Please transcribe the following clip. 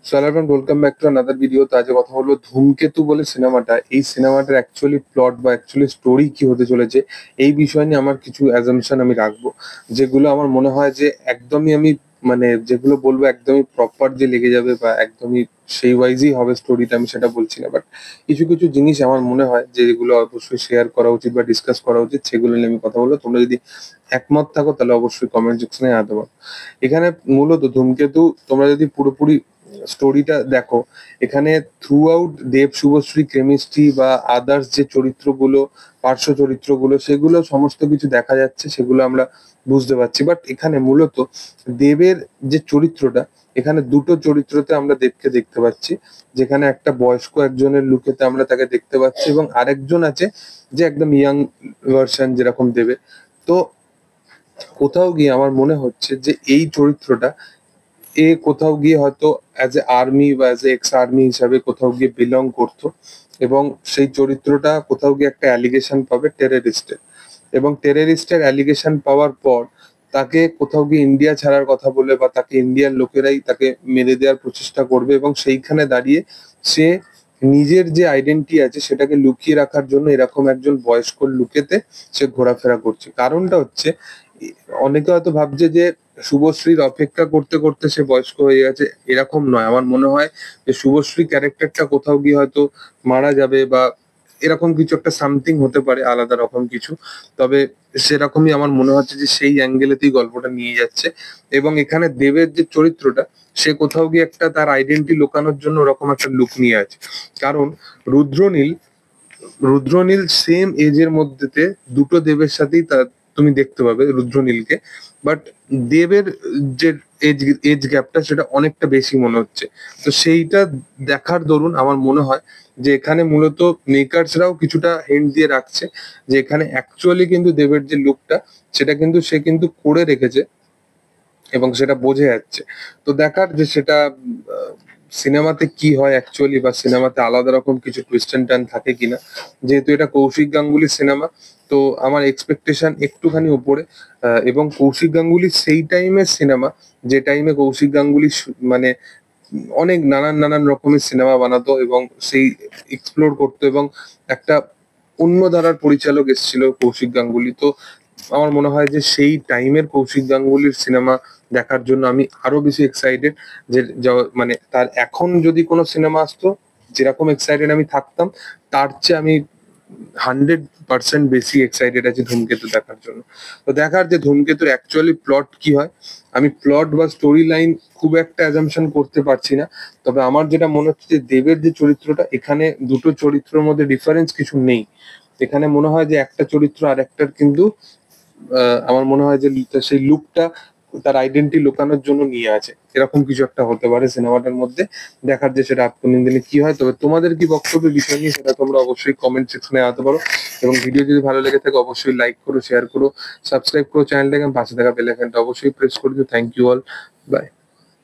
So hello everyone, welcome back to another video. তো আজকে কথা বলবো ধূমকেতু বলে সিনেমাটা, এই সিনেমাটার অ্যাকচুয়ালি প্লট বা অ্যাকচুয়ালি স্টোরি কি হতে চলেছে এই বিষয় নিয়ে আমার কিছু অ্যাজাম্পশন আমি রাখবো, যেগুলো আমার মনে হয় যে একদমই আমি মানে যেগুলো বলবো একদমই প্রপার যে লেগে যাবে বা একদমই সেই ওয়াইজই হবে স্টোরিটা, আমি সেটা বলছি না। বাট কিছু কিছু জিনিস আমার মনে হয় যে এগুলো অবশ্যই শেয়ার করা উচিত বা ডিসকাস করা উচিত, সেগুলো নিয়ে আমি কথা বলবো। তোমরা যদি একমত থাকো তাহলে অবশ্যই কমেন্ট সেকশনে জানাতে পারো। এখানে মূলত ধূমকেতু তোমরা যদি পুরোপুরি স্টোরিটা দেখো, এখানে থ্রু আউট দেব শুভশ্রী কেমিস্ট্রি বা আদার্স যে চরিত্রগুলো, পার্শ্ব চরিত্রগুলো, সেগুলো সমস্ত কিছু দেখা যাচ্ছে, সেগুলো আমরা বুঝতে পারছি। বাট এখানে মূলত দেবের যে চরিত্রটা, এখানে দুটো চরিত্রতে আমরা দেবকে দেখতে পাচ্ছি। যেখানে একটা বয়স্ক একজনের লুকেতে আমরা তাকে দেখতে পাচ্ছি এবং আরেকজন আছে যে একদম ইয়াং ভার্সন যেরকম দেবের। তো কোথাও গিয়ে আমার মনে হচ্ছে যে এই চরিত্রটা কোথাও গিয়ে হয়তো অ্যাজ এ আর্মি বা অ্যাজ এ এক্স আর্মি হিসাবে কোথাও গিয়ে বিলং করতো, এবং সেই চরিত্রটা কোথাও গিয়ে একটা অ্যালিগেশন পাবে টেররিস্টের, এবং টেররিস্টের অ্যালিগেশন পাওয়ার পর তাকে কোথাও গিয়ে ইন্ডিয়া ছাড়ার কথা বলে বা তাকে ইন্ডিয়ার লোকেরাই তাকে মেরে দেওয়ার প্রচেষ্টা করবে, এবং সেইখানে দাঁড়িয়ে সে নিজের যে আইডেন্টি আছে সেটাকে লুকিয়ে রাখার জন্য এরকম একজন বয়স্ক লুকেতে সে ঘোরাফেরা করছে। কারণটা হচ্ছে অনেকে হয়তো ভাবছে যে শুভশ্রীর অপেক্ষা করতে করতে সে বয়স্ক হয়ে গেছে, এরকম নয়। আমার মনে হয় যে শুভশ্রী ক্যারেক্টারটা কোথাও গিয়ে হয়তো মারা যাবে বা এরকম কিছু একটা সামথিং হতে পারে, আলাদা রকম কিছু। তবে সেরকমই আমার মনে হচ্ছে যে সেই অ্যাঙ্গেলেতেই গল্পটা নিয়ে যাচ্ছে। এবং এখানে দেবের যে চরিত্রটা, সে কোথাও গিয়ে একটা তার আইডেন্টি লুকানোর জন্য ওরকম একটা লুক নিয়ে আছে। কারণ রুদ্রনীল রুদ্রনীল সেম এজের মধ্যেতে দুটো দেবের সাথেই তার তুমি দেখতে পাবে রুদ্রনীলকে। বাট দেবের যে এজ এজ গ্যাপটা সেটা অনেকটা বেশি মনে হচ্ছে। তো সেইটা দেখার দরুন আমার মনে হয় যে এখানে মূলত মেকার্সরাও কিছুটা হিন্ট দিয়ে রাখছে যে এখানে অ্যাকচুয়ালি কিন্তু দেবের যে লুকটা সেটা কিন্তু সে কিন্তু করে রেখেছে, এবং সেটা বোঝা যাচ্ছে। তো দেখার যে সেটা সিনেমাতে কি হয় অ্যাকচুয়ালি, বা সিনেমাতে আলাদা রকম কিছু টুইস্ট এন্ড টার্ন থাকে কিনা। যেহেতু এটা কৌশিক গাঙ্গুলির সিনেমা, তো আমার এক্সপেকটেশন একটুখানি উপরে। এবং কৌশিক গাঙ্গুলির সেই টাইমের সিনেমা, যে টাইমে কৌশিক গাঙ্গুলি মানে অনেক নানান নানান রকমের সিনেমা বানাতো এবং সেই এক্সপ্লোর করতো, এবং একটা অন্য ধারার পরিচালক এসেছিল কৌশিক গাঙ্গুলি। তো আমার মনে হয় যে সেই টাইমের কৌশিক গাঙ্গুলির সিনেমা দেখার জন্য আমি আরো বেশি এক্সাইটেড। যে মানে তার এখন যদি কোনো সিনেমা আসতো, যেরকম এক্সাইটেড আমি থাকতাম, তার চেয়ে আমি 100% বেশি এক্সাইটেড আছি ধূমকেতু দেখার জন্য। তো দেখার যে ধূমকেতুর অ্যাকচুয়ালি প্লট কি হয়, আমি প্লট বা স্টোরি লাইন খুব একটা অ্যাজাম্পশন করতে পারছি না। তবে আমার যেটা মনে হচ্ছে যে দেবের যে চরিত্রটা, এখানে দুটো চরিত্রের মধ্যে ডিফারেন্স কিছু নেই। এখানে মনে হয় যে একটা চরিত্র আর একটার কিন্তু আমার মনে হয় যে সেই লুকটা তার আইডেন্টি লুকানোর জন্য নিয়ে আছে, এরকম কিছু একটা হতে পারে সিনেমাটার মধ্যে। দেখার যে সেটা আপকামিং দিনে কি হয়। তবে তোমাদের কি বক্তব্য বিষয় নিয়ে সেটা তোমরা অবশ্যই কমেন্ট সেকশনে আনতে পারো। এবং ভিডিও যদি ভালো লেগে থাকে অবশ্যই লাইক করো, শেয়ার করো, সাবস্ক্রাইব করো চ্যানেলটাকে, পাশে থাকা বেল আইকনটা অবশ্যই প্রেস করে দিও। Thank you all, by.